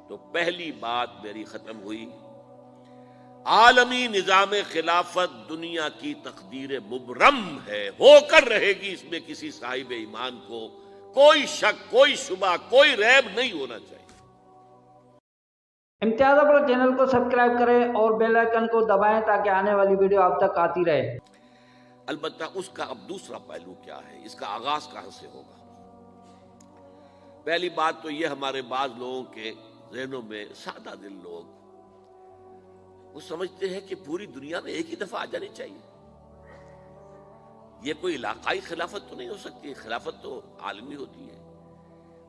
تو پہلی بات میری ختم ہوئی، عالمی نظام خلافت دنیا کی تقدیر مبرم ہے، ہو کر رہے گی، اس میں کسی صاحب ایمان کو کوئی شک، کوئی شبہ، کوئی ریب نہیں ہونا چاہیے۔ امتیاز اپنا چینل کو سبسکرائب کریں اور بیل آئیکن کو دبائیں تاکہ آنے والی ویڈیو آپ تک آتی رہے۔ البتہ اس کا اب دوسرا پہلو کیا ہے، اس کا آغاز کہاں سے ہوگا؟ پہلی بات تو یہ، ہمارے بعض لوگوں کے ذہنوں میں، سادہ دل لوگ وہ سمجھتے ہیں کہ پوری دنیا میں ایک ہی دفعہ آ جانی چاہیے۔ یہ کوئی علاقائی خلافت تو نہیں ہو سکتی، خلافت تو عالمی ہوتی ہے۔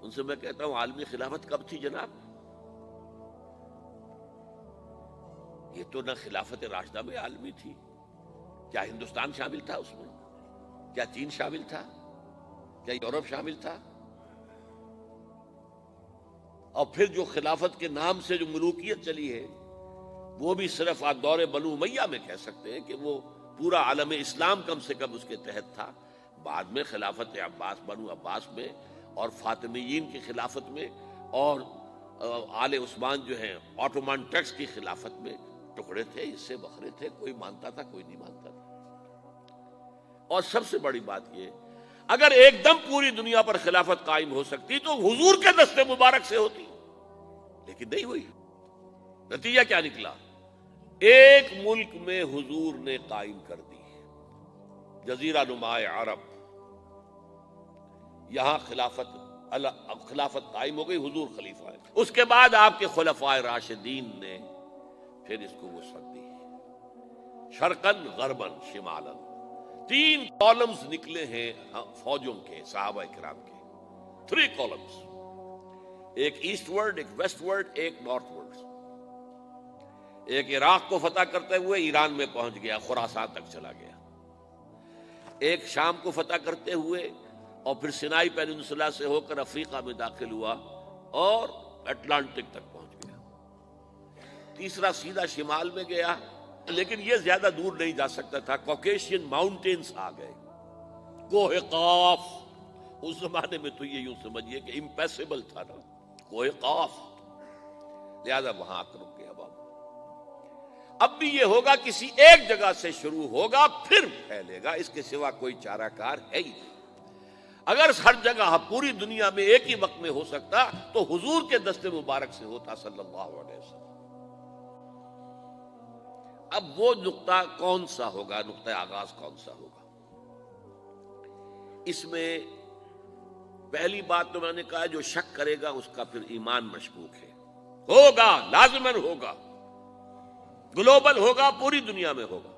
ان سے میں کہتا ہوں، عالمی خلافت کب تھی جناب؟ یہ تو نہ خلافت راشدہ میں عالمی تھی، کیا ہندوستان شامل تھا اس میں؟ کیا چین شامل تھا؟ کیا یورپ شامل تھا؟ اور پھر جو خلافت کے نام سے جو ملوکیت چلی ہے، وہ بھی صرف دور بنو امیہ میں کہہ سکتے ہیں کہ وہ پورا عالم اسلام کم سے کم اس کے تحت تھا۔ بعد میں خلافت عباس، بنو عباس میں اور فاطمیین کی خلافت میں اور آل عثمان جو ہیں آٹومان ٹرکس کی خلافت میں ٹکڑے تھے، حصے بکھرے تھے، کوئی مانتا تھا، کوئی نہیں مانتا تھا۔ اور سب سے بڑی بات یہ، اگر ایک دم پوری دنیا پر خلافت قائم ہو سکتی تو حضور کے دست مبارک سے ہوتی، لیکن نہیں ہوئی۔ نتیجہ کیا نکلا؟ ایک ملک میں حضور نے قائم کر دی، جزیرہ نما عرب، یہاں خلافت قائم ہو گئی، حضور خلیفہ ہے۔ اس کے بعد آپ کے خلفائے راشدین نے پھر اس کو وسعت دی، شرقاً غرباً شمالاً۔ 3 کالمز نکلے ہیں فوجوں کے، صحابہ کرام کے، 3 کالمز، ایک ایسٹ ورڈ، ایک ویسٹ ورڈ، ایک نارتھ ورڈ۔ ایک عراق کو فتح کرتے ہوئے ایران میں پہنچ گیا، خراسان تک چلا گیا۔ ایک شام کو فتح کرتے ہوئے اور پھر سینائی پیننسولا سے ہو کر افریقہ میں داخل ہوا اور اٹلانٹک تک پہنچ گیا۔ تیسرا سیدھا شمال میں گیا، لیکن یہ زیادہ دور نہیں جا سکتا تھا، کوکیشین ماؤنٹینز آ گئے، کوہ قاف۔ اس زمانے میں تو یہ یوں سمجھیے کہ امپیسیبل تھا نا، کوہ قاف، لہذا وہاں آ کر رک گیا بابا۔ اب بھی یہ ہوگا، کسی ایک جگہ سے شروع ہوگا پھر پھیلے گا، اس کے سوا کوئی چارہ کار ہے ہی نہیں۔ اگر ہر جگہ پوری دنیا میں ایک ہی وقت میں ہو سکتا تو حضور کے دست مبارک سے ہوتا صلی اللہ علیہ وسلم۔ اب وہ نقطہ کون سا ہوگا، نقطہ آغاز کون سا ہوگا؟ اس میں پہلی بات تو میں نے کہا، جو شک کرے گا اس کا پھر ایمان مشکوک ہے۔ ہوگا، لازماً ہوگا، گلوبل ہوگا، پوری دنیا میں ہوگا۔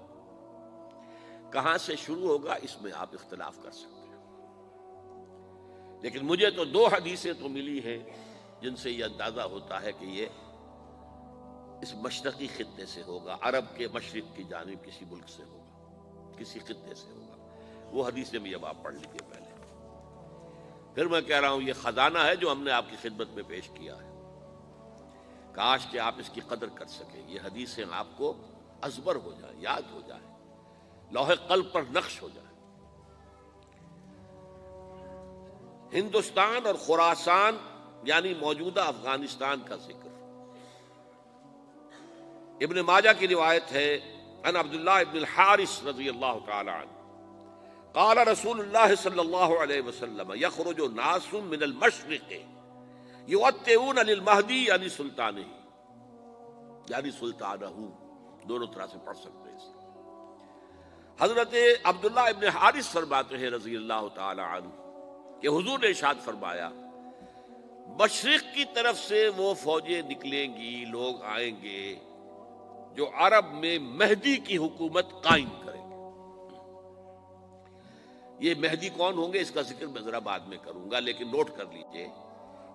کہاں سے شروع ہوگا اس میں آپ اختلاف کر سکتے ہیں، لیکن مجھے تو 2 حدیثیں تو ملی ہیں جن سے یہ اندازہ ہوتا ہے کہ یہ اس مشرقی خطے سے ہوگا، عرب کے مشرق کی جانب کسی ملک سے ہوگا، کسی خطے سے ہوگا۔ وہ حدیثیں بھی اب آپ پڑھ لیجیے پہلے۔ پھر میں کہہ رہا ہوں، یہ خزانہ ہے جو ہم نے آپ کی خدمت میں پیش کیا ہے، کاش کہ آپ اس کی قدر کر سکیں، یہ حدیثیں آپ کو ازبر ہو جائیں، یاد ہو جائیں، لوح قلب پر نقش ہو جائیں۔ ہندوستان اور خراسان یعنی موجودہ افغانستان کا ذکر ابن ماجہ کی روایت ہے، عن عبداللہ ابن الحارث رضی اللہ تعالی عنہ قال رسول اللہ صلی اللہ علیہ وسلم یخرج ناس من المشرق یؤتئون للمہدی یعنی سلطانہ، یعنی سلطانہ، دونوں طرح سے پڑھ سکتے ہیں۔ حضرت عبداللہ ابن حارث فرماتے ہیں رضی اللہ تعالی عنہ کہ حضور نے ارشاد فرمایا، مشرق کی طرف سے وہ فوجیں نکلیں گی، لوگ آئیں گے جو عرب میں مہدی کی حکومت قائم کریں گے۔ یہ مہدی کون ہوں گے اس کا ذکر میں ذرا بعد میں کروں گا، لیکن نوٹ کر لیجئے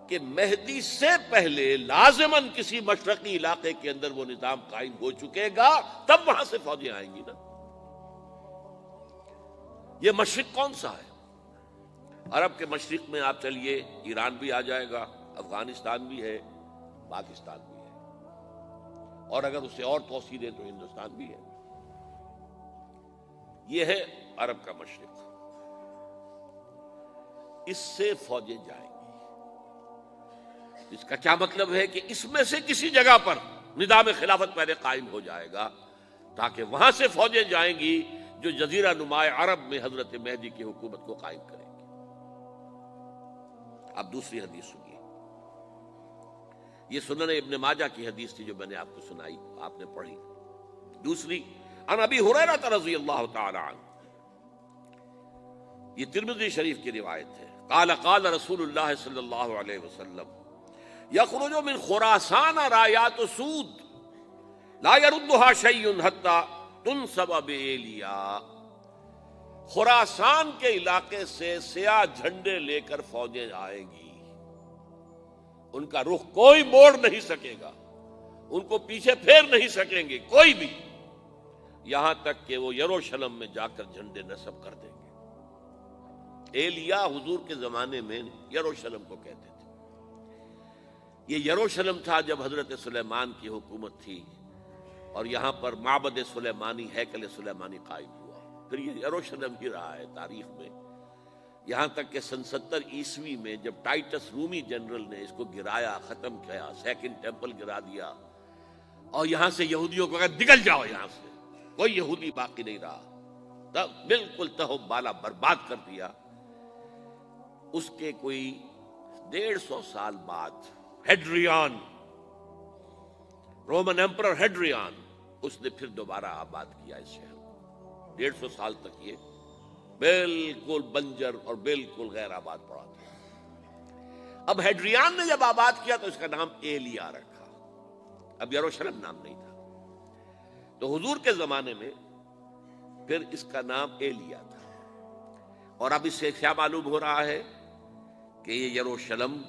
کہ مہدی سے پہلے لازماً کسی مشرقی علاقے کے اندر وہ نظام قائم ہو چکے گا، تب وہاں سے فوجیں آئیں گی نا۔ یہ مشرق کون سا ہے؟ عرب کے مشرق میں آپ چلیے، ایران بھی آ جائے گا، افغانستان بھی ہے، پاکستان بھی ہے، اور اگر اسے اور توسیع دیں تو ہندوستان بھی ہے۔ یہ ہے عرب کا مشرق، اس سے فوجیں جائیں گی۔ اس کا کیا مطلب ہے کہ اس میں سے کسی جگہ پر نظام خلافت پہلے قائم ہو جائے گا تاکہ وہاں سے فوجیں جائیں گی جو جزیرہ نما عرب میں حضرت مہدی کی حکومت کو قائم کریں گی۔ اب دوسری حدیث سنیے، یہ سنن ابن ماجہ کی حدیث تھی جو میں نے آپ کو سنائی، آپ نے پڑھی۔ دوسری، عن ابی ہریرہ رضی اللہ تعالی عنہ، یہ ترمذی شریف کی روایت ہے، قال قال رسول اللہ صلی اللہ علیہ وسلم یخرج من خراسان رایات سود لا يردها شیء حتی تنصب بإیلیا، خراسان کے علاقے سے سیاہ جھنڈے لے کر فوجیں آئیں گی، ان کا رخ کوئی موڑ نہیں سکے گا، ان کو پیچھے پھیر نہیں سکیں گے کوئی بھی، یہاں تک کہ وہ یروشلم میں جا کر جھنڈے نصب کر دیں گے۔ ایلیا حضور کے زمانے میں یروشلم کو کہتے تھے۔ یہ یروشلم تھا جب حضرت سلیمان کی حکومت تھی اور یہاں پر معبد سلیمانی، ہیکل سلیمانی قائم ہوا، پھر یہ یروشلم ہی رہا ہے تاریخ میں، یہاں تک کہ سن 70 عیسوی میں جب ٹائٹس رومی جنرل نے اس کو گرایا، ختم کیا، سیکنڈ ٹیمپل گرا دیا اور یہاں سے یہودیوں کو کہا نکل جاؤ یہاں سے، کوئی یہودی باقی نہیں رہا، تب بالکل تہو بالا برباد کر دیا۔ اس کے کوئی 150 سال بعد ہیڈریان، رومن ایمپرر ہیڈریان، اس نے پھر دوبارہ آباد کیا اس شہر کو۔ 150 سال تک یہ بالکل بنجر اور بالکل غیر آباد پڑا تھا۔ اب ہیڈریان نے جب آباد کیا تو اس کا نام ایلیا رکھا، اب یروشلم نام نہیں تھا۔ تو حضور کے زمانے میں پھر اس کا نام ایلیا تھا، اور اب اس سے کیا معلوم ہو رہا ہے کہ یہ یروشلم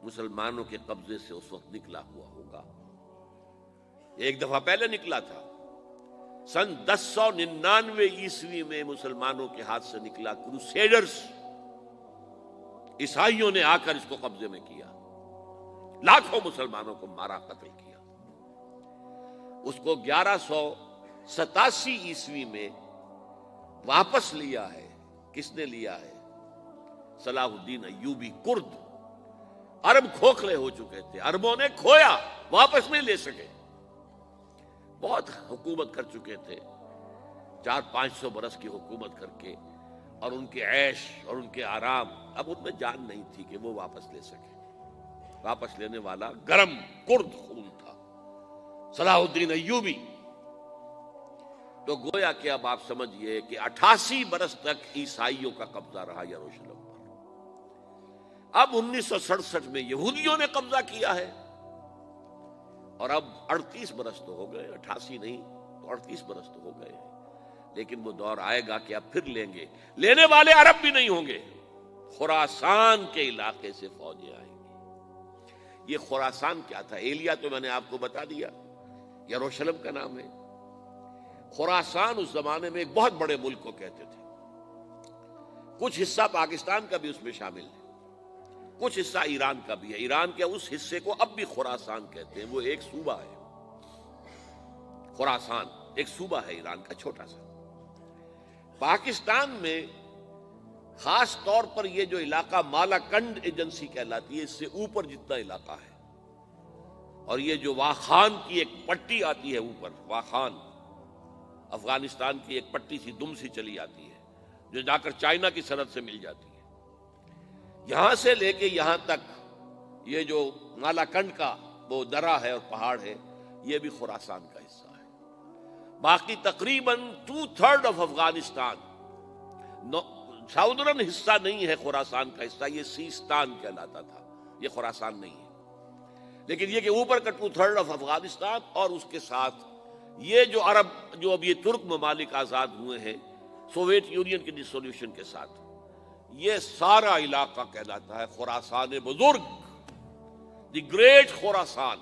مسلمانوں کے قبضے سے اس وقت نکلا ہوا ہوگا۔ ایک دفعہ پہلے نکلا تھا، سن 1099 عیسوی میں مسلمانوں کے ہاتھ سے نکلا، کروسیڈرز عیسائیوں نے آ کر اس کو قبضے میں کیا، لاکھوں مسلمانوں کو مارا، قتل کیا۔ اس کو 1187 عیسوی میں واپس لیا ہے۔ کس نے لیا ہے؟ صلاح الدین ایوبی، کرد۔ عرب کھوکھلے ہو چکے تھے، عربوں نے کھویا، واپس نہیں لے سکے، بہت حکومت کر چکے تھے، 400-500 برس کی حکومت کر کے، اور ان کے عیش اور ان کے آرام، اب ان میں جان نہیں تھی کہ وہ واپس لے سکے۔ واپس لینے والا گرم کرد خون تھا، صلاح الدین ایوبی۔ تو گویا کہ اب آپ سمجھئے کہ 88 برس تک عیسائیوں کا قبضہ رہا یروشلم پر۔ اب 1967 میں یہودیوں نے قبضہ کیا ہے، اور اب 38 برس تو ہو گئے، 88 نہیں تو 38 برس تو ہو گئے ہیں، لیکن وہ دور آئے گا کہ اب پھر لیں گے، لینے والے عرب بھی نہیں ہوں گے، خراسان کے علاقے سے فوجیں آئیں گی۔ یہ خراسان کیا تھا؟ ایلیا تو میں نے آپ کو بتا دیا، یروشلم کا نام ہے۔ خراسان اس زمانے میں ایک بہت بڑے ملک کو کہتے تھے، کچھ حصہ پاکستان کا بھی اس میں شامل ہے، کچھ حصہ ایران کا بھی ہے۔ ایران کے اس حصے کو اب بھی خراسان کہتے ہیں، وہ ایک صوبہ ہے، خراسان ایک صوبہ ہے ایران کا چھوٹا سا۔ پاکستان میں خاص طور پر یہ جو علاقہ مالاکنڈ ایجنسی کہلاتی ہے، اس سے اوپر جتنا علاقہ ہے، اور یہ جو واخان کی ایک پٹی آتی ہے اوپر، واخان افغانستان کی ایک پٹی سی دم سی چلی آتی ہے جو جا کر چائنا کی سرحد سے مل جاتی ہے، یہاں سے لے کے یہاں تک یہ جو مالاکنڈ کا وہ درہ ہے اور پہاڑ ہے، یہ بھی خراسان کا حصہ ہے۔ باقی تقریباً 2/3 آف افغانستان ساؤدرن حصہ نہیں ہے خراسان کا حصہ، یہ سیستان کہلاتا تھا، یہ خراسان نہیں ہے۔ لیکن یہ کہ اوپر کا 2/3 آف افغانستان، اور اس کے ساتھ یہ جو عرب، جو اب یہ ترک ممالک آزاد ہوئے ہیں سوویت یونین کی ڈسولوشن کے ساتھ، یہ سارا علاقہ کہلاتا ہے خراسان بزرگ، دی گریٹ خراسان۔